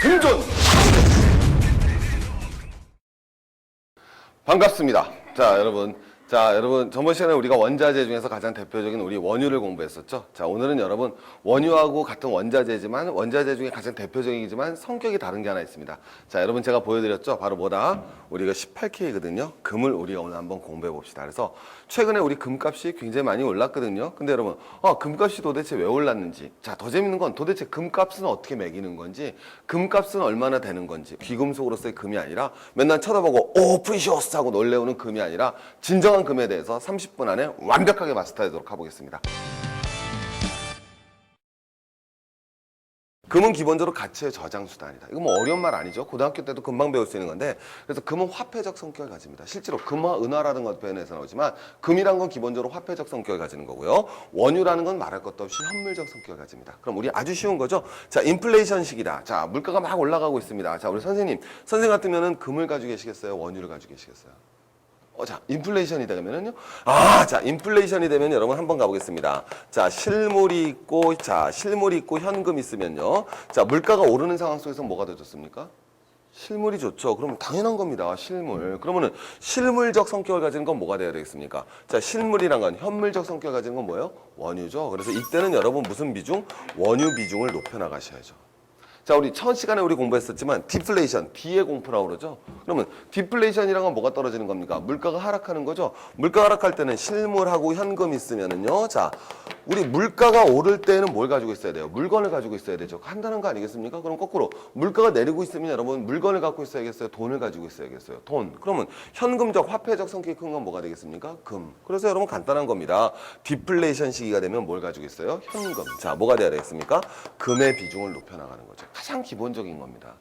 금존! 반갑습니다. 자, 여러분, 저번 시간에 우리가 원자재 중에서 가장 대표적인 우리 원유를 공부했었죠. 자, 오늘은 여러분, 원유하고 같은 원자재지만, 원자재 중에 가장 대표적이지만 성격이 다른 게 하나 있습니다. 자, 여러분 제가 보여드렸죠. 바로 뭐다? 우리가 18K거든요. 금을 우리가 오늘 한번 공부해 봅시다. 그래서 최근에 우리 금값이 굉장히 많이 올랐거든요. 근데 여러분, 금값이 도대체 왜 올랐는지. 자, 더 재밌는 건 도대체 금값은 어떻게 매기는 건지, 금값은 얼마나 되는 건지, 귀금속으로서의 금이 아니라 맨날 쳐다보고, 오, 프리시어스 하고 놀래우는 금이 아니라, 진정한 금에 대해서 30분 안에 완벽하게 마스터하도록 해보겠습니다. 금은 기본적으로 가치의 저장 수단이다. 이거 뭐 어려운 말 아니죠. 고등학교 때도 금방 배울 수 있는 건데, 그래서 금은 화폐적 성격을 가집니다. 실제로 금화, 은화라는 것 표현에서 나오지만 금이란 건 기본적으로 화폐적 성격을 가지는 거고요. 원유라는 건 말할 것도 없이 현물적 성격을 가집니다. 그럼 우리 아주 쉬운 거죠. 자, 인플레이션 시기다. 자, 물가가 막 올라가고 있습니다. 자, 우리 선생님 같으면은 금을 가지고 계시겠어요? 원유를 가지고 계시겠어요? 자, 인플레이션이 되면은요. 자, 인플레이션이 되면 여러분 한번 가보겠습니다. 자, 실물이 있고 현금 있으면요. 자, 물가가 오르는 상황 속에서 뭐가 더 좋습니까? 실물이 좋죠. 그러면 당연한 겁니다. 실물. 그러면은 실물적 성격을 가지는 건 뭐가 돼야 되겠습니까? 자, 실물이란 건 현물적 성격을 가지는 건 뭐예요? 원유죠. 그래서 이때는 여러분 무슨 비중? 원유 비중을 높여 나가셔야죠. 자, 우리 첫 시간에 우리 공부했었지만 디플레이션, D의 공포라고 그러죠. 그러면 디플레이션이란 건 뭐가 떨어지는 겁니까? 물가가 하락하는 거죠. 물가가 하락할 때는 실물하고 현금 있으면은요. 자, 우리 물가가 오를 때는 뭘 가지고 있어야 돼요? 물건을 가지고 있어야 되죠. 간단한 거 아니겠습니까? 그럼 거꾸로 물가가 내리고 있으면 여러분 물건을 갖고 있어야겠어요? 돈을 가지고 있어야겠어요? 돈. 그러면 현금적, 화폐적 성격이 큰 건 뭐가 되겠습니까? 금. 그래서 여러분 간단한 겁니다. 디플레이션 시기가 되면 뭘 가지고 있어요? 현금. 자, 뭐가 돼야 되겠습니까? 금의 비중을 높여 나가는 거죠. 가장 기본적인 겁니다.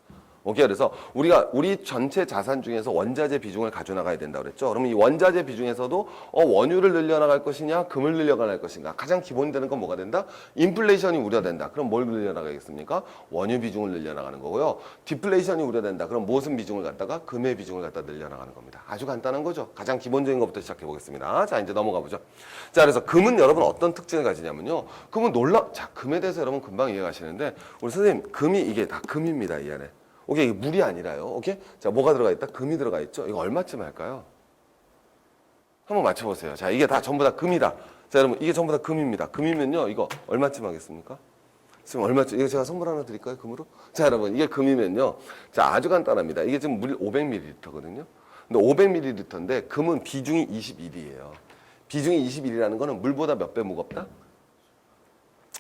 오케이. 그래서 우리 전체 자산 중에서 원자재 비중을 가져나가야 된다고 그랬죠. 그러면 이 원자재 비중에서도 원유를 늘려나갈 것이냐, 금을 늘려나갈 것인가. 가장 기본되는 건 뭐가 된다? 인플레이션이 우려된다. 그럼 뭘 늘려나가겠습니까? 원유 비중을 늘려나가는 거고요. 디플레이션이 우려된다. 그럼 무슨 비중을 갖다가? 금의 비중을 갖다 늘려나가는 겁니다. 아주 간단한 거죠. 가장 기본적인 것부터 시작해 보겠습니다. 자, 이제 넘어가 보죠. 자, 그래서 금은 여러분 어떤 특징을 가지냐면요. 금은 자, 금에 대해서 여러분 금방 이해가시는데 우리 선생님, 금이 이게 다 금입니다. 이 안에. 오케이, 이게 물이 아니라요. 오케이? 자, 뭐가 들어가 있다? 금이 들어가 있죠? 이거 얼마쯤 할까요? 한번 맞춰보세요. 자, 이게 다 전부 다 금이다. 자, 여러분, 이게 전부 다 금입니다. 금이면요, 이거 얼마쯤 하겠습니까? 지금 얼마쯤? 이거 제가 선물 하나 드릴까요? 금으로? 자, 여러분, 이게 금이면요. 자, 아주 간단합니다. 이게 지금 물 500ml거든요. 근데 500ml인데 금은 비중이 21이에요. 비중이 21이라는 거는 물보다 몇 배 무겁다?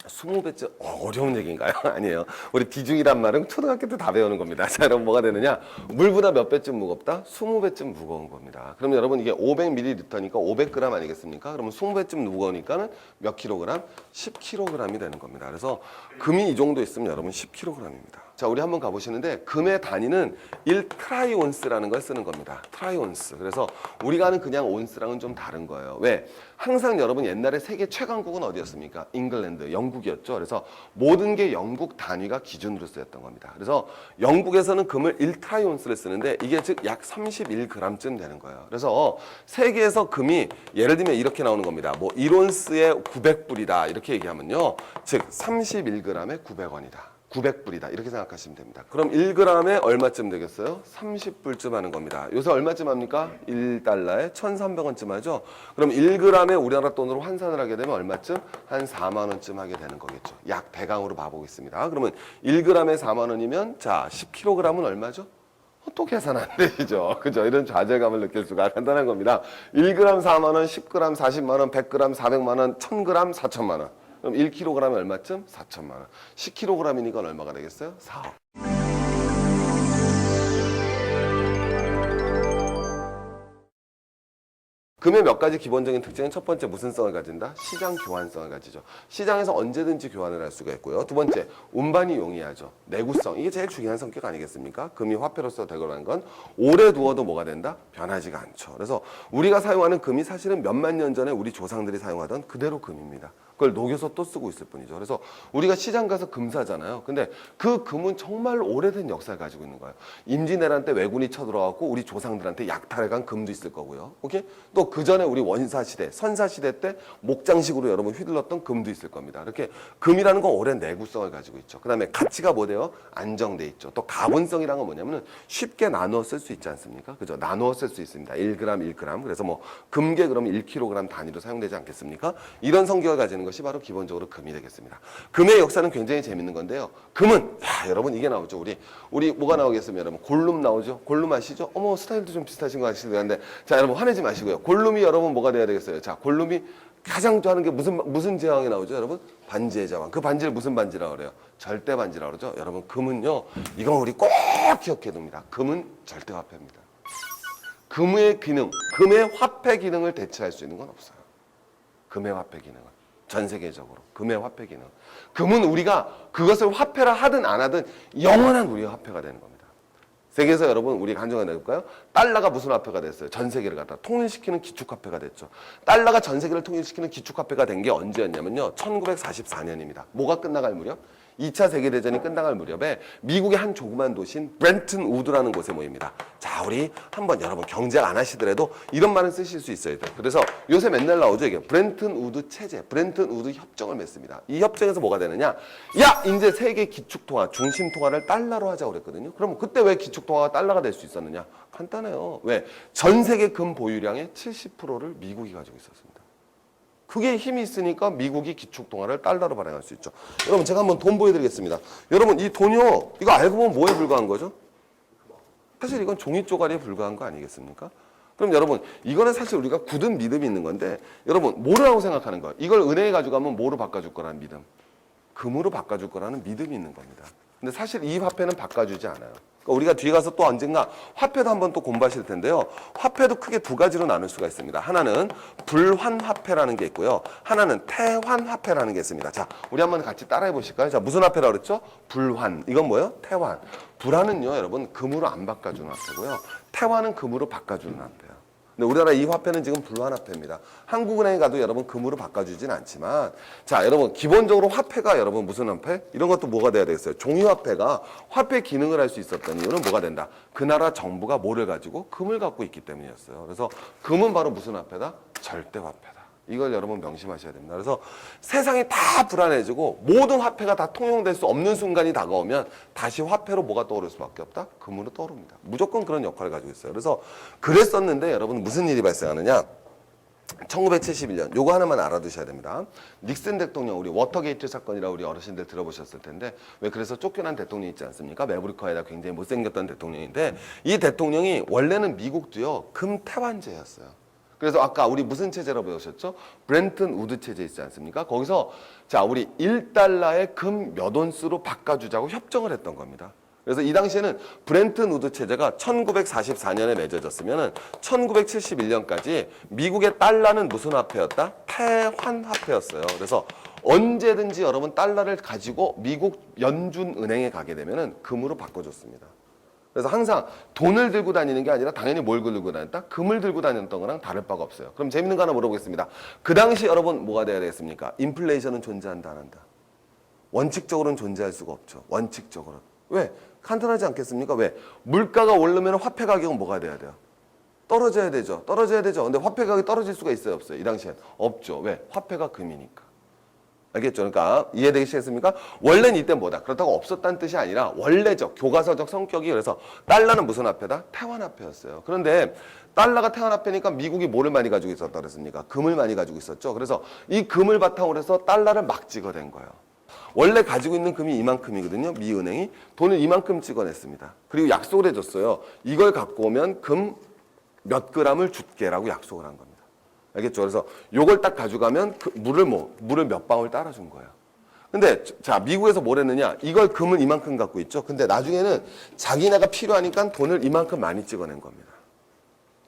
20배쯤 어려운 얘기인가요? 아니에요. 우리 비중이란 말은 초등학교 때 다 배우는 겁니다. 자, 여러분 뭐가 되느냐? 물보다 몇 배쯤 무겁다? 20배쯤 무거운 겁니다. 그럼 여러분 이게 500ml니까 500g 아니겠습니까? 그러면 20배쯤 무거우니까는 몇 킬로그램? 10kg이 되는 겁니다. 그래서 금이 이 정도 있으면 여러분 10kg입니다. 자, 우리 한번 가보시는데 금의 단위는 1트라이온스라는 걸 쓰는 겁니다. 트라이온스. 그래서 우리가 아는 그냥 온스랑은 좀 다른 거예요. 왜? 항상 여러분 옛날에 세계 최강국은 어디였습니까? 잉글랜드, 영국이었죠. 그래서 모든 게 영국 단위가 기준으로 쓰였던 겁니다. 그래서 영국에서는 금을 1트라이온스를 쓰는데 이게 즉 약 31g쯤 되는 거예요. 그래서 세계에서 금이 예를 들면 이렇게 나오는 겁니다. 뭐 1온스에 900불이다 이렇게 얘기하면요. 즉 31g에 900원이다. 900불이다. 이렇게 생각하시면 됩니다. 그럼 1g에 얼마쯤 되겠어요? 30불쯤 하는 겁니다. 요새 얼마쯤 합니까? 1달러에 1,300원쯤 하죠? 그럼 1g에 우리나라 돈으로 환산을 하게 되면 얼마쯤? 한 4만 원쯤 하게 되는 거겠죠. 약 대강으로 봐보겠습니다. 그러면 1g에 4만 원이면 자, 10kg은 얼마죠? 또 계산 안 되죠. 그죠? 이런 좌절감을 느낄 수가 간단한 겁니다. 1g 4만 원, 10g 40만 원, 100g 400만 원, 1000g 4천만 원. 그럼 1kg에 얼마쯤? 4천만 원. 10kg이니까 얼마가 되겠어요? 4억. 금의 몇 가지 기본적인 특징은 첫 번째 무슨 성을 가진다? 시장 교환성을 가지죠. 시장에서 언제든지 교환을 할 수가 있고요. 두 번째 운반이 용이하죠. 내구성. 이게 제일 중요한 성격 아니겠습니까? 금이 화폐로서 되거라는 건 오래 두어도 뭐가 된다? 변하지가 않죠. 그래서 우리가 사용하는 금이 사실은 몇만 년 전에 우리 조상들이 사용하던 그대로 금입니다. 그걸 녹여서 또 쓰고 있을 뿐이죠. 그래서 우리가 시장 가서 금 사잖아요. 근데 그 금은 정말 오래된 역사를 가지고 있는 거예요. 임진왜란 때 왜군이 쳐들어왔고 우리 조상들한테 약탈해간 금도 있을 거고요. 오케이? 또 그 전에 우리 원사시대, 선사시대 때 목장식으로 여러분 휘둘렀던 금도 있을 겁니다. 이렇게 금이라는 건 오랜 내구성을 가지고 있죠. 그 다음에 가치가 뭐 돼요? 안정돼 있죠. 또 가분성이라는 건 뭐냐면은 쉽게 나누어 쓸 수 있지 않습니까? 그죠? 나누어 쓸 수 있습니다. 1g, 1g. 그래서 뭐 금괴 그러면 1kg 단위로 사용되지 않겠습니까? 이런 성격을 가지는 것이 바로 기본적으로 금이 되겠습니다. 금의 역사는 굉장히 재밌는 건데요. 금은 여러분 이게 나오죠. 우리 뭐가 나오겠습니까? 여러분 골룸 나오죠. 골룸 아시죠? 어머 스타일도 좀 비슷하신 것 같은데 자 여러분 화내지 마시고요. 골룸이 여러분 뭐가 돼야 되겠어요? 자 골룸이 가장 좋아하는 게 무슨 제왕이 나오죠, 여러분? 반지의 제왕. 그 반지를 무슨 반지라고 그래요? 절대 반지라고 그러죠. 여러분 금은요. 이건 우리 꼭 기억해 둡니다. 금은 절대 화폐입니다. 금의 기능, 금의 화폐 기능을 대체할 수 있는 건 없어요. 금의 화폐 기능은 전 세계적으로 금의 화폐 기능. 금은 우리가 그것을 화폐라 하든 안 하든 영원한 우리의 화폐가 되는 겁니다. 세계에서 여러분 우리 간증을 내볼까요? 달러가 무슨 화폐가 됐어요? 전 세계를 갖다 통일시키는 기축화폐가 됐죠. 달러가 전 세계를 통일시키는 기축화폐가 된 게 언제였냐면요. 1944년입니다. 뭐가 끝나갈 무렵? 2차 세계대전이 끝나갈 무렵에 미국의 한 조그만 도시인 브렌튼 우드라는 곳에 모입니다. 자, 우리 한번 여러분 경제 안 하시더라도 이런 말은 쓰실 수 있어야 돼요. 그래서 요새 맨날 나오죠. 이게 브렌튼 우드 체제, 브렌튼 우드 협정을 맺습니다. 이 협정에서 뭐가 되느냐? 야, 이제 세계 기축통화, 중심통화를 달러로 하자고 그랬거든요. 그럼 그때 왜 기축통화가 달러가 될 수 있었느냐? 간단해요. 왜? 전 세계 금 보유량의 70%를 미국이 가지고 있었습니다. 그게 힘이 있으니까 미국이 기축통화를 달러로 발행할 수 있죠. 여러분 제가 한번 돈 보여드리겠습니다. 여러분 이 돈이요. 이거 알고 보면 뭐에 불과한 거죠? 사실 이건 종이 쪼가리에 불과한 거 아니겠습니까? 그럼 여러분 이거는 사실 우리가 굳은 믿음이 있는 건데 여러분 뭐라고 생각하는 거예요? 이걸 은행에 가져가면 뭐로 바꿔줄 거라는 믿음? 금으로 바꿔줄 거라는 믿음이 있는 겁니다. 근데 사실 이 화폐는 바꿔주지 않아요. 그러니까 우리가 뒤에 가서 또 언젠가 화폐도 한번 또 공부하실 텐데요. 화폐도 크게 두 가지로 나눌 수가 있습니다. 하나는 불환화폐라는 게 있고요. 하나는 태환화폐라는 게 있습니다. 자, 우리 한번 같이 따라해 보실까요? 자, 무슨 화폐라고 그랬죠? 불환. 이건 뭐예요? 태환. 불환은요, 여러분 금으로 안 바꿔주는 화폐고요. 태환은 금으로 바꿔주는 화폐예요. 근데 우리나라 이 화폐는 지금 불환화폐입니다. 한국은행에 가도 여러분 금으로 바꿔주진 않지만 자 여러분 기본적으로 화폐가 여러분 무슨 화폐? 이런 것도 뭐가 돼야 되겠어요? 종이화폐가 화폐 기능을 할 수 있었던 이유는 뭐가 된다? 그 나라 정부가 뭐를 가지고? 금을 갖고 있기 때문이었어요. 그래서 금은 바로 무슨 화폐다? 절대화폐다. 이걸 여러분 명심하셔야 됩니다. 그래서 세상이 다 불안해지고 모든 화폐가 다 통용될 수 없는 순간이 다가오면 다시 화폐로 뭐가 떠오를 수밖에 없다? 금으로 떠오릅니다. 무조건 그런 역할을 가지고 있어요. 그래서 그랬었는데 여러분 무슨 일이 발생하느냐? 1971년 요거 하나만 알아두셔야 됩니다. 닉슨 대통령 우리 워터게이트 사건이라고 우리 어르신들 들어보셨을 텐데 왜 그래서 쫓겨난 대통령이 있지 않습니까? 매부리커에다 굉장히 못생겼던 대통령인데 이 대통령이 원래는 미국도요 금 태환제였어요. 그래서 아까 우리 무슨 체제로 배우셨죠? 브렌튼 우드 체제 있지 않습니까? 거기서 자 우리 1달러에 금 몇 온스로 바꿔주자고 협정을 했던 겁니다. 그래서 이 당시에는 브렌튼 우드 체제가 1944년에 맺어졌으면 1971년까지 미국의 달러는 무슨 화폐였다? 태환화폐였어요. 그래서 언제든지 여러분 달러를 가지고 미국 연준은행에 가게 되면 금으로 바꿔줬습니다. 그래서 항상 돈을 들고 다니는 게 아니라 당연히 뭘 들고 다녔다? 금을 들고 다녔던 거랑 다를 바가 없어요. 그럼 재밌는 거 하나 물어보겠습니다. 그 당시 여러분 뭐가 돼야 되겠습니까? 인플레이션은 존재한다 안 한다? 원칙적으로는 존재할 수가 없죠. 원칙적으로는. 왜? 간단하지 않겠습니까? 왜? 물가가 오르면 화폐 가격은 뭐가 돼야 돼요? 떨어져야 되죠. 떨어져야 되죠. 근데 화폐 가격이 떨어질 수가 있어요? 없어요? 이 당시엔? 없죠. 왜? 화폐가 금이니까. 알겠죠? 그러니까 이해되시겠습니까? 원래는 이때 뭐다? 그렇다고 없었다는 뜻이 아니라 원래적 교과서적 성격이 그래서 달러는 무슨 화폐다? 태환화폐였어요. 그런데 달러가 태환화폐니까 미국이 뭐를 많이 가지고 있었다 그랬습니까? 금을 많이 가지고 있었죠. 그래서 이 금을 바탕으로 해서 달러를 막 찍어댄 거예요. 원래 가지고 있는 금이 이만큼이거든요. 미 은행이 돈을 이만큼 찍어냈습니다. 그리고 약속을 해줬어요. 이걸 갖고 오면 금 몇 그램을 줄게라고 약속을 한 겁니다. 알겠죠? 그래서 요걸 딱 가져가면 그 물을 몇 방울 따라준 거예요. 근데 자 미국에서 뭘 했느냐? 이걸 금을 이만큼 갖고 있죠. 근데 나중에는 자기네가 필요하니까 돈을 이만큼 많이 찍어낸 겁니다.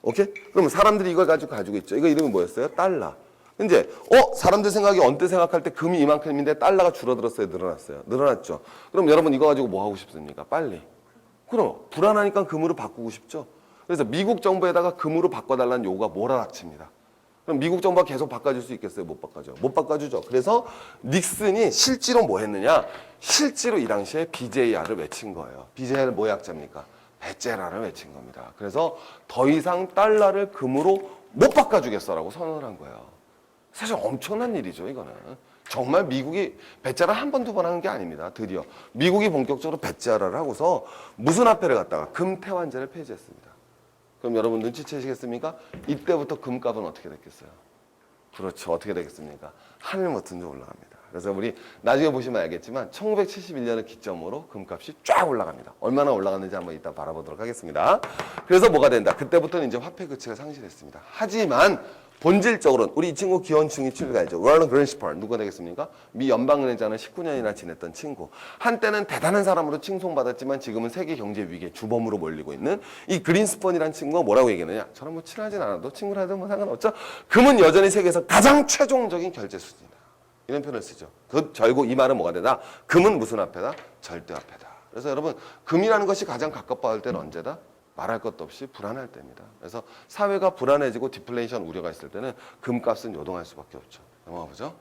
오케이? 그럼 사람들이 이걸 가지고 있죠. 이거 이름이 뭐였어요? 달러. 이제 사람들 생각이 언뜻 생각할 때 금이 이만큼인데 달러가 줄어들었어요, 늘어났어요? 늘어났죠. 그럼 여러분 이거 가지고 뭐 하고 싶습니까? 빨리. 그럼 불안하니까 금으로 바꾸고 싶죠. 그래서 미국 정부에다가 금으로 바꿔달라는 요구가 몰아닥칩니다. 그럼 미국 정부가 계속 바꿔줄 수 있겠어요? 못 바꿔줘. 못 바꿔주죠. 그래서 닉슨이 실제로 뭐 했느냐? 실제로 이 당시에 BJR을 외친 거예요. BJR은 뭐의 약자입니까? 배째라를 외친 겁니다. 그래서 더 이상 달러를 금으로 못 바꿔주겠어라고 선언을 한 거예요. 사실 엄청난 일이죠, 이거는. 정말 미국이 배째라 한 번, 두 번 하는 게 아닙니다. 드디어 미국이 본격적으로 배째라를 하고서 무슨 화폐를 갖다가 금태환제를 폐지했습니다. 그럼 여러분 눈치채시겠습니까? 이때부터 금값은 어떻게 됐겠어요? 그렇죠. 어떻게 되겠습니까? 하늘 못한 줄 올라갑니다. 그래서 우리 나중에 보시면 알겠지만 1971년을 기점으로 금값이 쫙 올라갑니다. 얼마나 올라갔는지 한번 이따 바라보도록 하겠습니다. 그래서 뭐가 된다? 그때부터는 이제 화폐 가치가 상실했습니다. 하지만 본질적으로는 우리 이 친구 기원충이 친구가 알죠. 롤런 그랜시펄 누가 되겠습니까? 미 연방은행장을 19년이나 지냈던 친구. 한때는 대단한 사람으로 칭송받았지만 지금은 세계 경제 위기의 주범으로 몰리고 있는 이 그린스펀이라는 친구가 뭐라고 얘기하느냐? 저랑 뭐 친하진 않아도 친구라도 뭐 상관없죠. 금은 여전히 세계에서 가장 최종적인 결제 수준이다. 이런 표현을 쓰죠. 결국 이 말은 뭐가 되다? 금은 무슨 화폐다? 절대화폐다. 그래서 여러분 금이라는 것이 가장 가깝다 때는 언제다? 말할 것도 없이 불안할 때입니다. 그래서 사회가 불안해지고 디플레이션 우려가 있을 때는 금값은 요동할 수밖에 없죠. 넘어가 보죠.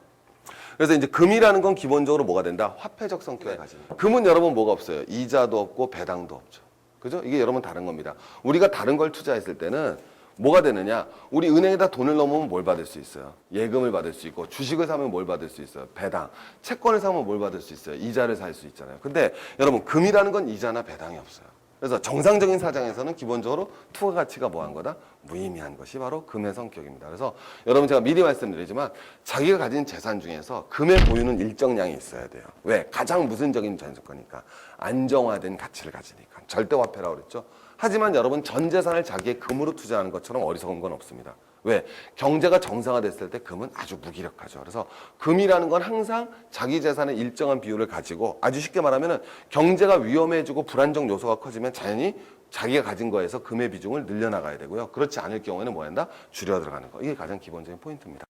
그래서 이제 금이라는 건 기본적으로 뭐가 된다? 화폐적 성격을 가집니다. 금은 여러분 뭐가 없어요? 이자도 없고 배당도 없죠. 그죠? 이게 여러분 다른 겁니다. 우리가 다른 걸 투자했을 때는 뭐가 되느냐? 우리 은행에다 돈을 넣으면 뭘 받을 수 있어요? 예금을 받을 수 있고 주식을 사면 뭘 받을 수 있어요? 배당. 채권을 사면 뭘 받을 수 있어요? 이자를 살 수 있잖아요. 근데 여러분 금이라는 건 이자나 배당이 없어요. 그래서 정상적인 사장에서는 기본적으로 투자 가치가 뭐한 거다? 무의미한 것이 바로 금의 성격입니다. 그래서 여러분 제가 미리 말씀드리지만 자기가 가진 재산 중에서 금의 보유는 일정량이 있어야 돼요. 왜? 가장 무슨적인 전세거니까 안정화된 가치를 가지니까. 절대화폐라고 그랬죠. 하지만 여러분 전 재산을 자기의 금으로 투자하는 것처럼 어리석은 건 없습니다. 왜? 경제가 정상화됐을 때 금은 아주 무기력하죠. 그래서 금이라는 건 항상 자기 재산의 일정한 비율을 가지고 아주 쉽게 말하면 경제가 위험해지고 불안정 요소가 커지면 자연히 자기가 가진 거에서 금의 비중을 늘려나가야 되고요. 그렇지 않을 경우에는 뭐 한다? 줄여 들어가는 거. 이게 가장 기본적인 포인트입니다.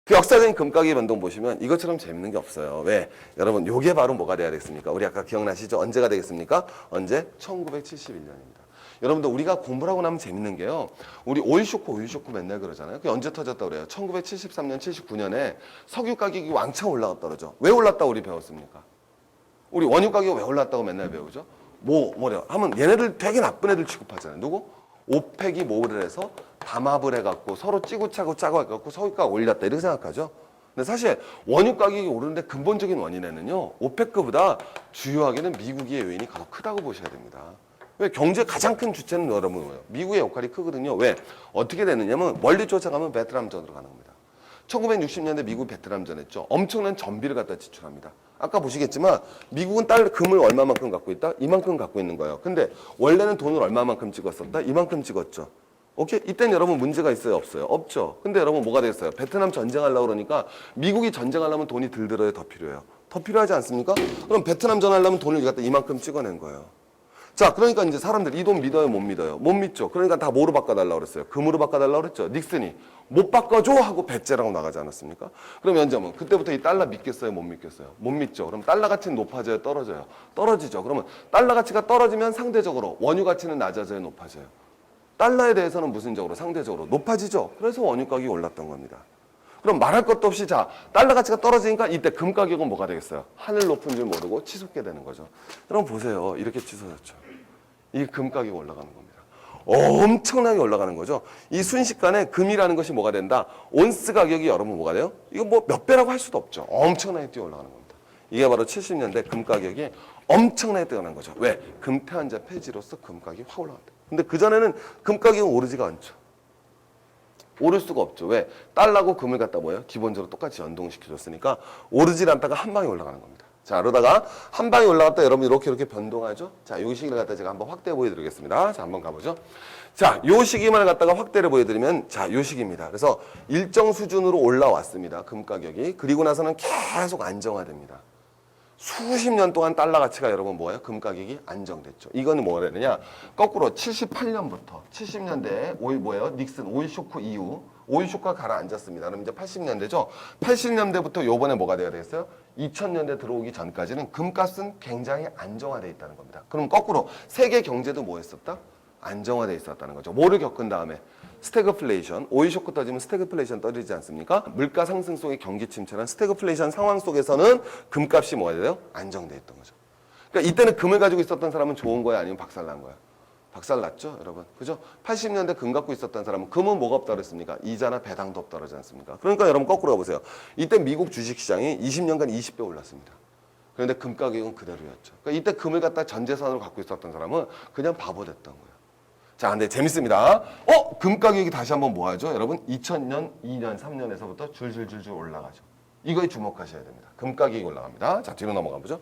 그 역사적인 금가격 변동 보시면 이것처럼 재밌는 게 없어요. 왜? 여러분 요게 바로 뭐가 돼야 되겠습니까? 우리 아까 기억나시죠? 언제가 되겠습니까? 언제? 1971년입니다. 여러분들 우리가 공부를 하고 나면 재밌는 게요. 우리 오일 쇼크 맨날 그러잖아요. 그게 언제 터졌다고 그래요? 1973년, 79년에 석유 가격이 왕창 올라갔다 그러죠. 왜 올랐다고 우리 배웠습니까? 우리 원유 가격이 왜 올랐다고 맨날 배우죠? 뭐래요? 하면 얘네들 되게 나쁜 애들 취급하잖아요. 누구? 오펙이 뭐를 해서 담합을 해갖고 서로 찌고차고 짜고 해갖고 석유가가 올렸다 이렇게 생각하죠. 근데 사실 원유 가격이 오르는데 근본적인 원인에는요. 오펙보다 주요하게는 미국의 요인이 더 크다고 보셔야 됩니다. 왜? 경제 가장 큰 주체는 여러분 뭐예요? 미국의 역할이 크거든요. 왜? 어떻게 되느냐면 멀리 쫓아가면 베트남전으로 가는 겁니다. 1960년대 미국 베트남전 했죠. 엄청난 전비를 갖다 지출합니다. 아까 보시겠지만 미국은 금을 얼마만큼 갖고 있다? 이만큼 갖고 있는 거예요. 근데 원래는 돈을 얼마만큼 찍었었다? 이만큼 찍었죠. 오케이? 이땐 여러분 문제가 있어요? 없어요? 없죠. 근데 여러분 뭐가 되겠어요? 베트남 전쟁하려고 그러니까 미국이 전쟁하려면 돈이 덜 들어야 더 필요해요. 더 필요하지 않습니까? 그럼 베트남전 하려면 돈을 갖다 이만큼 찍어낸 거예요. 자, 그러니까 이제 사람들이 이 돈 믿어요? 못 믿어요? 못 믿죠. 그러니까 다 뭐로 바꿔달라고 그랬어요? 금으로 바꿔달라고 그랬죠. 닉슨이 못 바꿔줘 하고 배째라고 나가지 않았습니까? 그럼 연장은 그때부터 이 달러 믿겠어요? 못 믿겠어요? 못 믿죠. 그럼 달러 가치는 높아져요? 떨어져요? 떨어지죠. 그러면 달러 가치가 떨어지면 상대적으로 원유 가치는 낮아져요? 높아져요? 달러에 대해서는 무슨적으로? 상대적으로 높아지죠. 그래서 원유 가격이 올랐던 겁니다. 그럼 말할 것도 없이 자 달러 가치가 떨어지니까 이때 금 가격은 뭐가 되겠어요? 하늘 높은 줄 모르고 치솟게 되는 거죠. 여러분 보세요. 이렇게 치솟았죠. 이 금 가격이 올라가는 겁니다. 엄청나게 올라가는 거죠. 이 순식간에 금이라는 것이 뭐가 된다? 온스 가격이 여러분 뭐가 돼요? 이거 뭐 몇 배라고 할 수도 없죠. 엄청나게 뛰어 올라가는 겁니다. 이게 바로 70년대 금 가격이 엄청나게 뛰어난 거죠. 왜? 금태환제 폐지로서 금 가격이 확 올라간다. 근데 그전에는 금 가격은 오르지가 않죠. 오를 수가 없죠. 왜? 달러고 금을 갖다 뭐예요? 기본적으로 똑같이 연동시켜줬으니까 오르질 않다가 한 방에 올라가는 겁니다. 자, 그러다가 한 방에 올라갔다 여러분 이렇게 변동하죠. 자, 요 시기를 갖다 제가 한번 확대해 보여드리겠습니다. 자, 한번 가보죠. 자, 요 시기만 갖다가 확대를 보여드리면 자, 요 시기입니다. 그래서 일정 수준으로 올라왔습니다. 금 가격이. 그리고 나서는 계속 안정화됩니다. 수십 년 동안 달러 가치가 여러분 뭐예요? 금 가격이 안정됐죠. 이거는 뭐가 되느냐? 거꾸로 78년부터 70년대에 오일 뭐예요? 닉슨 오일 쇼크 이후 오일 쇼크가 가라앉았습니다. 그럼 이제 80년대죠. 80년대부터 요번에 뭐가 돼야 되겠어요? 2000년대 들어오기 전까지는 금값은 굉장히 안정화돼 있다는 겁니다. 그럼 거꾸로 세계 경제도 뭐 했었다? 안정화돼 있었다는 거죠. 뭐를 겪은 다음에 스태그플레이션, 오일 쇼크 터지면 스태그플레이션 떨어지지 않습니까? 물가 상승 속의 경기 침체란 스태그플레이션 상황 속에서는 금값이 뭐가 돼요? 안정돼 있던 거죠. 그러니까 이때는 금을 가지고 있었던 사람은 좋은 거야, 아니면 박살난 거야? 박살났죠, 여러분. 그죠? 80년대 금 갖고 있었던 사람은 금은 뭐가 없다 그랬습니까? 이자나 배당도 없다 그러지 않습니까? 그러니까 여러분 거꾸로 가보세요. 이때 미국 주식시장이 20년간 20배 올랐습니다. 그런데 금 가격은 그대로였죠. 그러니까 이때 금을 갖다 전 재산으로 갖고 있었던 사람은 그냥 바보 됐던 거예요. 자, 근데 재밌습니다. 금 가격이 다시 한번 모아죠, 여러분. 2000년, 2년, 3년에서부터 줄줄줄줄 올라가죠. 이거에 주목하셔야 됩니다. 금 가격이 올라갑니다. 자, 뒤로 넘어가 보죠.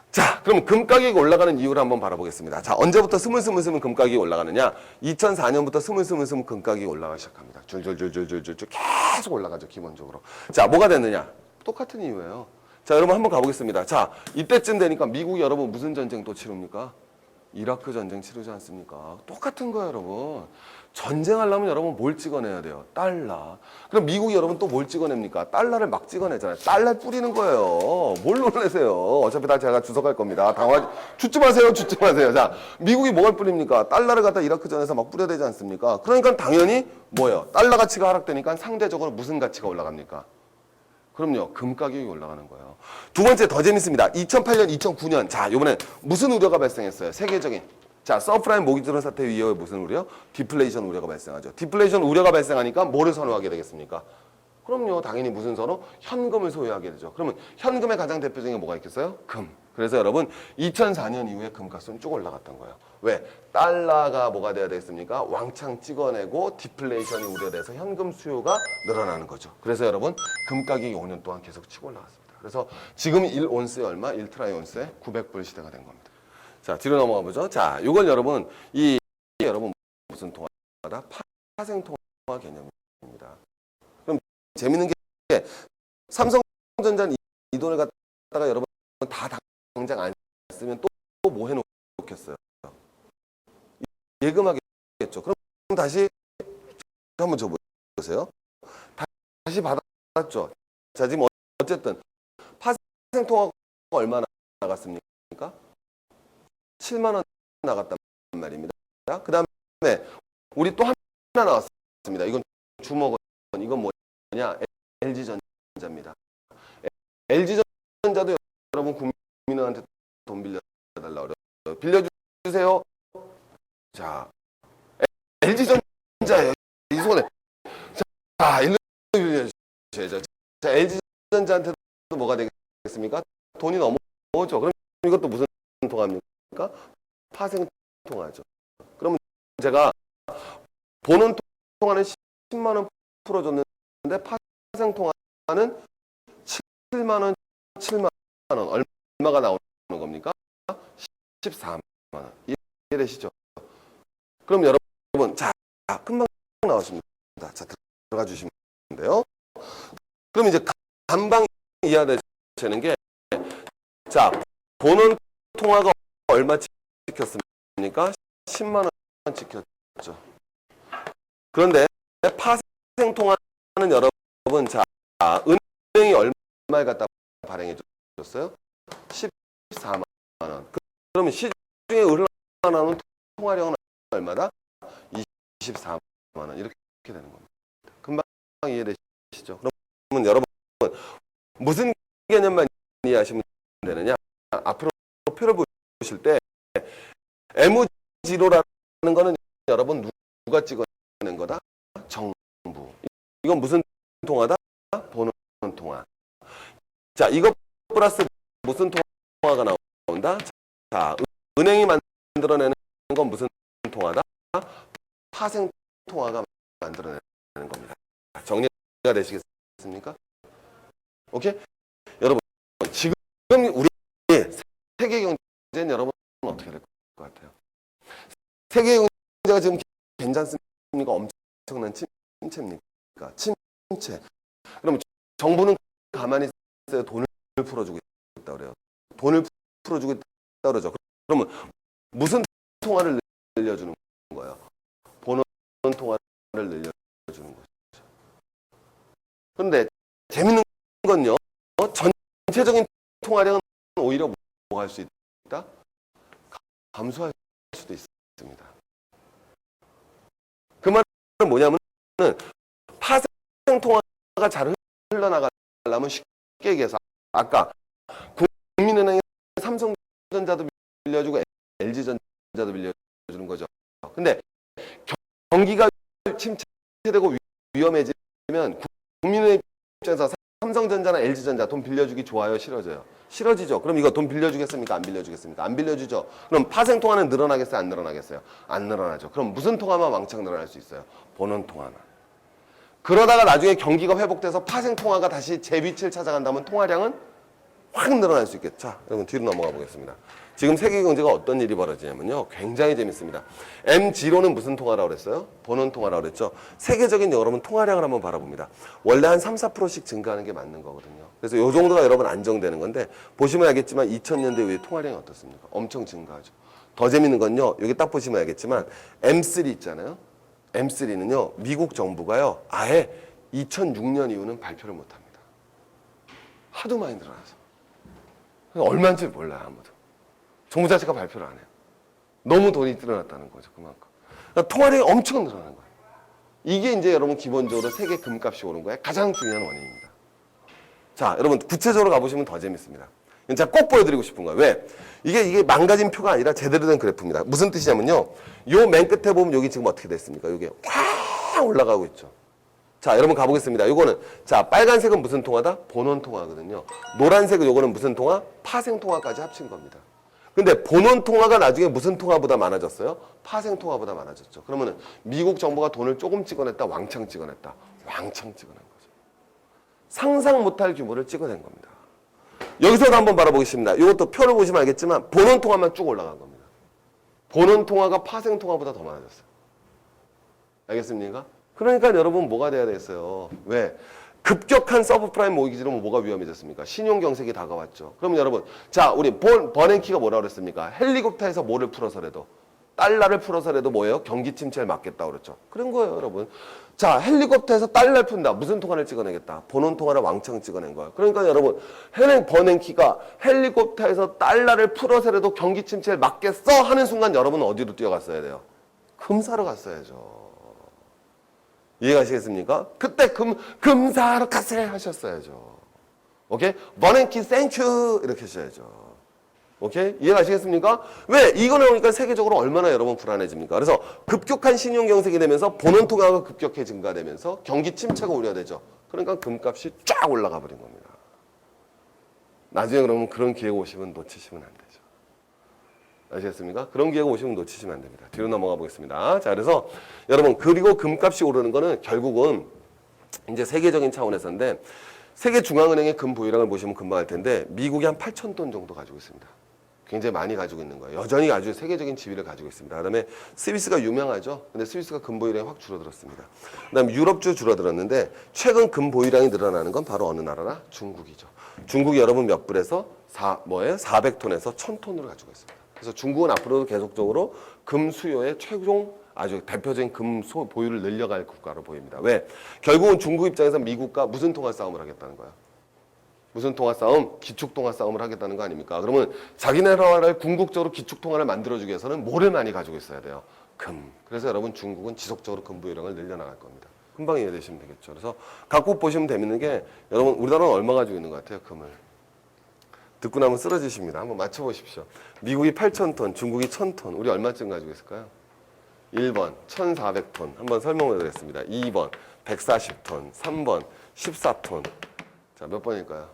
자, 그럼 금 가격이 올라가는 이유를 한번 바라보겠습니다. 자, 언제부터 스물스물 금 가격이 올라가느냐? 2004년부터 스물스물 금 가격이 올라가기 시작합니다. 줄줄줄줄줄줄 계속 올라가죠, 기본적으로. 자, 뭐가 됐느냐? 똑같은 이유예요. 자, 여러분 한번 가보겠습니다. 자, 이때쯤 되니까 미국이 여러분 무슨 전쟁 또 치릅니까? 이라크 전쟁 치르지 않습니까? 똑같은 거예요, 여러분. 전쟁하려면 여러분 뭘 찍어내야 돼요? 달러. 그럼 미국이 여러분 또 뭘 찍어냅니까? 달러를 막 찍어내잖아요. 달러 뿌리는 거예요. 뭘 놀라세요? 어차피 다 제가 주석할 겁니다. 죽지 마세요, 죽지 마세요. 자, 미국이 뭘 뿌립니까? 달러를 갖다 이라크 전에서 막 뿌려대지 않습니까? 그러니까 당연히 뭐예요? 달러 가치가 하락되니까 상대적으로 무슨 가치가 올라갑니까? 그럼요, 금 가격이 올라가는 거예요. 두 번째 더 재밌습니다. 2008년, 2009년. 자, 이번에 무슨 우려가 발생했어요? 세계적인. 자, 서프라임 모기지 드론 사태 위에 무슨 우려? 디플레이션 우려가 발생하죠. 디플레이션 우려가 발생하니까 뭐를 선호하게 되겠습니까? 그럼요, 당연히 무슨 선호? 현금을 소유하게 되죠. 그러면 현금의 가장 대표적인 게 뭐가 있겠어요? 금. 그래서 여러분 2004년 이후에 금값은 쭉 올라갔던 거예요. 왜? 달러가 뭐가 돼야 되겠습니까? 왕창 찍어내고 디플레이션이 우려돼서 현금 수요가 늘어나는 거죠. 그래서 여러분 금 가격이 5년 동안 계속 치고 올라갔습니다. 그래서 지금 1온스에 얼마? 1트라이 온스에 900불 시대가 된 겁니다. 자, 뒤로 넘어가 보죠. 자, 이건 여러분 여러분 무슨 통화다? 파생 통화 개념입니다. 그럼 재밌는 게 삼성전자는 이 돈을 갖다가 여러분 다 당장 안 쓰면 또 뭐 해놓겠어요? 예금하겠죠. 그럼 다시 한번 줘보세요. 다시 받았죠. 자, 지금 어쨌든 파생 통화가 얼마나 나갔습니까? 7만 원 나갔단 말입니다. 그 다음에 우리 또 하나 나왔습니다. 이건 주먹은, 이건 뭐냐? LG전자입니다. LG전자도 여러분 국민한테 돈 빌려달라고 그래요. 빌려주세요. 자, LG전자예요. 이 손에. 자, 일로 빌려주셔야죠. 자, LG전자한테도 뭐가 되겠습니까? 돈이 넘어오죠. 그럼 이것도 무슨 통화입니까? 파생 통화죠. 그러면 제가 보는 통화는 10만 원 풀어줬는데 파생 통화는 7만 원, 7만 원. 얼마가 나오는 겁니까? 14만 원. 이해되시죠? 그럼 여러분, 자, 금방 나왔습니다. 자, 들어가 주시면 돼요. 그럼 이제 간방 이해되시는 게, 자, 보는 통화가 얼마 찍혔습니까? 10만 원 찍혔죠. 그런데 파생 통화는 여러분, 자, 은행이 얼마에 갖다 발행해 줬어요? 14만 원. 그러면 시중에 흘러나오는 통화량은 얼마다? 24만 원. 이렇게 되는 겁니다. 금방 이해되시죠? 그러면 여러분 무슨 개념만 이해하시면 되느냐? 앞으로 표를 보실 때 M0라는 거는 여러분 누가 찍어낸 거다? 정부. 이건 무슨 통화다? 보는 통화. 자, 이거 플러스 무슨 통화가 나온다? 자, 은행이 만들어내는 건 무슨 통화다? 파생 통화가 만들어내는 겁니다. 정리가 되시겠습니까? 오케이? 여러분, 지금 우리 세계 경제는 여러분 어떻게 될 것 같아요? 세계 경제가 지금 괜찮습니까? 엄청난 침체입니까? 침체. 그럼 정부는 가만히 있어요? 돈을 풀어주고 있다 그래요. 돈을 풀어주고 있다 그러죠. 그러면 무슨 통화를 늘려주는 거예요? 보는 통화를 늘려주는 거죠. 그런데 재밌는 건요, 전체적인 통화량은 오히려 뭐 할 수 있다? 감소할 수도 있습니다. 그 말은 뭐냐면 파생 통화가 잘 흘러나가려면 쉽게 얘기해서 아까 국민은행에 삼성전자도 빌려주고 LG전자도 빌려주는 거죠. 근데 경기가 침체되고 위험해지면 국민은행 입장에서 삼성전자나 LG전자 돈 빌려주기 좋아요? 싫어져요? 싫어지죠. 그럼 이거 돈 빌려주겠습니까? 안 빌려주겠습니까? 안 빌려주죠. 그럼 파생 통화는 늘어나겠어요? 안 늘어나겠어요? 안 늘어나죠. 그럼 무슨 통화만 왕창 늘어날 수 있어요? 본원 통화만. 그러다가 나중에 경기가 회복돼서 파생 통화가 다시 제 위치를 찾아간다면 통화량은 확 늘어날 수 있겠죠. 자, 여러분 뒤로 넘어가 보겠습니다. 지금 세계 경제가 어떤 일이 벌어지냐면요. 굉장히 재밌습니다. M0는 무슨 통화라고 그랬어요? 본원 통화라고 그랬죠. 세계적인 여러분 통화량을 한번 바라봅니다. 원래 한 3, 4%씩 증가하는 게 맞는 거거든요. 그래서 이 정도가 여러분 안정되는 건데 보시면 알겠지만 2000년대 이후에 통화량이 어떻습니까? 엄청 증가하죠. 더 재밌는 건요. 여기 딱 보시면 알겠지만 M3 있잖아요. M3는요. 미국 정부가요. 아예 2006년 이후는 발표를 못합니다. 하도 많이 늘어나서. 얼마인지 몰라요. 아무도. 정부 자체가 발표를 안 해요. 너무 돈이 늘어났다는 거죠. 그만큼. 그러니까 통화량이 엄청 늘어나는 거예요. 이게 이제 여러분 기본적으로 세계 금값이 오른 거에 가장 중요한 원인입니다. 자, 여러분 구체적으로 가보시면 더 재밌습니다. 제가 꼭 보여드리고 싶은 거예요. 왜? 이게 망가진 표가 아니라 제대로 된 그래프입니다. 무슨 뜻이냐면요. 요 맨 끝에 보면 여기 지금 어떻게 됐습니까? 이게 확 올라가고 있죠. 자, 여러분 가보겠습니다. 요거는 자, 빨간색은 무슨 통화다? 본원 통화거든요. 노란색은 요거는 무슨 통화? 파생 통화까지 합친 겁니다. 근데 본원 통화가 나중에 무슨 통화보다 많아졌어요? 파생 통화보다 많아졌죠. 그러면은 미국 정부가 돈을 조금 찍어냈다, 왕창 찍어냈다. 왕창 찍어낸 거죠. 상상 못할 규모를 찍어낸 겁니다. 여기서도 한번 바라보겠습니다. 이것도 표를 보시면 알겠지만 본원 통화만 쭉 올라간 겁니다. 본원 통화가 파생 통화보다 더 많아졌어요. 알겠습니까? 그러니까 여러분 뭐가 돼야 되겠어요? 왜? 급격한 서브프라임 모기지로 뭐가 위험해졌습니까? 신용경색이 다가왔죠. 그럼 여러분, 자, 우리 버냉키가 뭐라고 그랬습니까? 헬리콥터에서 뭐를 풀어서라도, 달러를 풀어서라도 뭐예요? 경기 침체를 막겠다고 그랬죠. 그런 거예요, 여러분. 자, 헬리콥터에서 달러를 푼다. 무슨 통화를 찍어내겠다? 본원 통화를 왕창 찍어낸 거예요. 그러니까 여러분, 버냉키가 헬리콥터에서 달러를 풀어서라도 경기 침체를 막겠어? 하는 순간 여러분은 어디로 뛰어갔어야 돼요? 금 사러 갔어야죠. 이해가시겠습니까? 그때 금 사러 가세요 하셨어야죠. 오케이? 버냉키 땡큐 이렇게 하셔야죠. 오케이? 이해가시겠습니까? 왜? 이거 나오니까 세계적으로 얼마나 여러분 불안해집니까? 그래서 급격한 신용경색이 되면서 본원 통화가 급격히 증가되면서 경기 침체가 우려되죠. 그러니까 금값이 쫙 올라가 버린 겁니다. 나중에 그러면 그런 기회가 오시면 놓치시면 안 되죠. 아시겠습니까? 그런 기회가 오시면 놓치시면 안 됩니다. 뒤로 넘어가 보겠습니다. 자, 그래서 여러분, 그리고 금값이 오르는 거는 결국은 이제 세계적인 차원에서인데 세계중앙은행의 금 보유량을 보시면 금방 알 텐데 미국이 한 8,000톤 정도 가지고 있습니다. 굉장히 많이 가지고 있는 거예요. 여전히 아주 세계적인 지위를 가지고 있습니다. 그다음에 스위스가 유명하죠. 근데 스위스가 금 보유량이 확 줄어들었습니다. 그다음에 유럽주 줄어들었는데 최근 금 보유량이 늘어나는 건 바로 어느 나라나? 중국이죠. 중국이 여러분 몇 불에서 400톤에서 1,000톤으로 가지고 있습니다. 그래서 중국은 앞으로도 계속적으로 금 수요의 최종 아주 대표적인 금 보유를 늘려갈 국가로 보입니다. 왜? 결국은 중국 입장에서 미국과 무슨 통화 싸움을 하겠다는 거야? 무슨 통화 싸움? 기축 통화 싸움을 하겠다는 거 아닙니까? 그러면 자기네 나라를 궁극적으로 기축 통화를 만들어주기 위해서는 뭐를 많이 가지고 있어야 돼요? 금. 그래서 여러분 중국은 지속적으로 금 보유량을 늘려나갈 겁니다. 금방 이해되시면 되겠죠. 그래서 각국 보시면 재밌는 게 여러분 우리나라는 얼마 가지고 있는 것 같아요? 금을. 듣고 나면 쓰러지십니다. 한번 맞춰보십시오. 미국이 8,000톤, 중국이 1,000톤. 우리 얼마쯤 가지고 있을까요? 1번 1,400톤. 한번 설명을 드리겠습니다. 2번 140톤. 3번 14톤. 자, 몇 번일까요?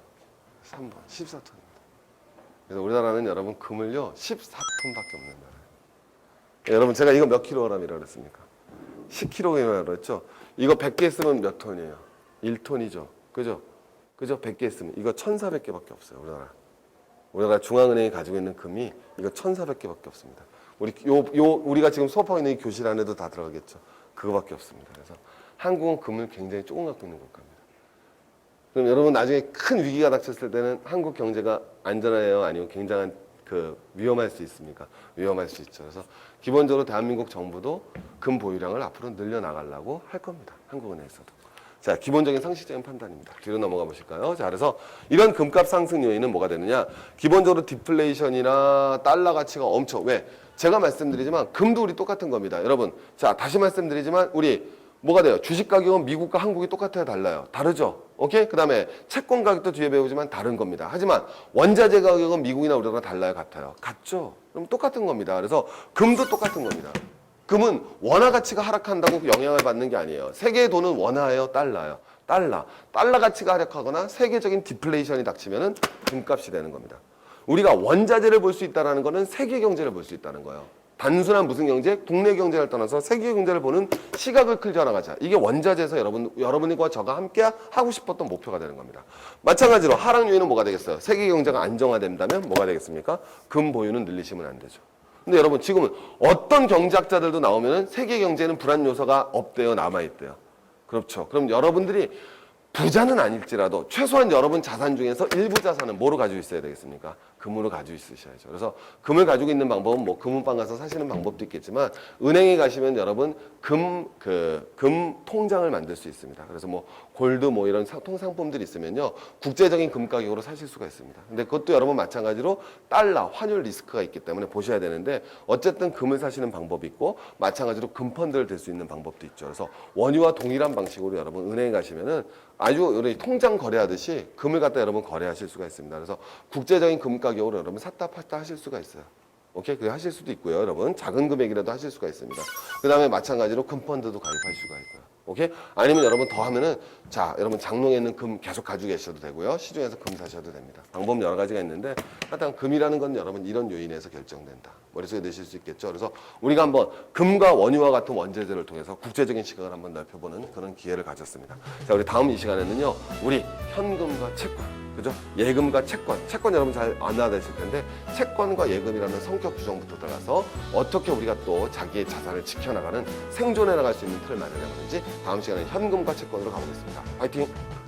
3번 14톤입니다. 그래서 우리나라는 여러분 금을요 14톤밖에 없는 나라예요. 여러분 제가 이거 몇 킬로그램이라고 그랬습니까? 10kg이라고 그랬죠? 이거 100개 쓰면 몇 톤이에요? 1톤이죠. 그죠? 그죠? 100개 쓰면 이거 1,400개밖에 없어요. 우리나라 중앙은행이 가지고 있는 금이 이거 1,400개밖에 없습니다. 우리가 지금 수업하고 있는 이 교실 안에도 다 들어가겠죠. 그거밖에 없습니다. 그래서 한국은 금을 굉장히 조금 갖고 있는 국가입니다. 그럼 여러분 나중에 큰 위기가 닥쳤을 때는 한국 경제가 안전해요? 아니면 굉장한 위험할 수 있습니까? 위험할 수 있죠. 그래서 기본적으로 대한민국 정부도 금 보유량을 앞으로 늘려나가려고 할 겁니다. 한국은행에서도. 자, 기본적인 상식적인 판단입니다. 뒤로 넘어가 보실까요? 자, 그래서 이런 금값 상승 요인은 뭐가 되느냐? 기본적으로 디플레이션이나 달러 가치가 엄청, 왜? 제가 말씀드리지만 금도 우리 똑같은 겁니다. 여러분, 자, 다시 말씀드리지만 우리 뭐가 돼요? 주식 가격은 미국과 한국이 똑같아요? 달라요? 다르죠? 오케이? 그 다음에 채권 가격도 뒤에 배우지만 다른 겁니다. 하지만 원자재 가격은 미국이나 우리나라 달라요? 같아요? 같죠? 그럼 똑같은 겁니다. 그래서 금도 똑같은 겁니다. 금은 원화 가치가 하락한다고 영향을 받는 게 아니에요. 세계의 돈은 원화예요? 달러예요? 달러 가치가 하락하거나 세계적인 디플레이션이 닥치면은 금값이 되는 겁니다. 우리가 원자재를 볼 수 있다는 거는 세계 경제를 볼 수 있다는 거예요. 단순한 무슨 경제? 국내 경제를 떠나서 세계 경제를 보는 시각을 클리어 나가자. 이게 원자재에서 여러분과 저가 함께 하고 싶었던 목표가 되는 겁니다. 마찬가지로 하락 요인은 뭐가 되겠어요? 세계 경제가 안정화된다면 뭐가 되겠습니까? 금 보유는 늘리시면 안 되죠. 근데 여러분 지금은 어떤 경제학자들도 나오면은 세계 경제는 불안 요소가 없대요, 남아있대요. 그렇죠. 그럼 여러분들이 부자는 아닐지라도 최소한 여러분 자산 중에서 일부 자산은 뭐로 가지고 있어야 되겠습니까? 금으로 가지고 있으셔야죠. 그래서 금을 가지고 있는 방법은 뭐 금은방 가서 사시는 방법도 있겠지만 은행에 가시면 여러분 금 통장을 만들 수 있습니다. 그래서 뭐 골드 뭐 이런 상품들이 있으면요 국제적인 금 가격으로 사실 수가 있습니다. 근데 그것도 여러분 마찬가지로 달러 환율 리스크가 있기 때문에 보셔야 되는데 어쨌든 금을 사시는 방법이 있고 마찬가지로 금 펀드를 들 수 있는 방법도 있죠. 그래서 원유와 동일한 방식으로 여러분 은행에 가시면은 아주 우리 통장 거래하듯이 금을 갖다 여러분 거래하실 수가 있습니다. 그래서 국제적인 금 가격으로 여러분 샀다 팔다 하실 수가 있어요. 오케이? 그게 하실 수도 있고요. 여러분 작은 금액이라도 하실 수가 있습니다. 그 다음에 마찬가지로 금 펀드도 가입할 수가 있고요. 오케이? 아니면 여러분 더 하면은 자 여러분 장롱에 있는 금 계속 가지고 계셔도 되고요. 시중에서 금 사셔도 됩니다. 방법 여러 가지가 있는데 하여튼 금이라는 건 여러분 이런 요인에서 결정된다. 머릿속에 넣으실 수 있겠죠. 그래서 우리가 한번 금과 원유와 같은 원재재를 통해서 국제적인 시각을 한번 넓혀보는 그런 기회를 가졌습니다. 자, 우리 다음 이 시간에는요. 우리 현금과 채권, 그죠? 예금과 채권 여러분 잘 안화되실 텐데 채권과 예금이라는 성격 규정부터 따라서 어떻게 우리가 또 자기의 자산을 지켜나가는 생존해 나갈 수 있는 틀을 마련해 보는지 다음 시간에 현금과 채권으로 가보겠습니다. 파이팅!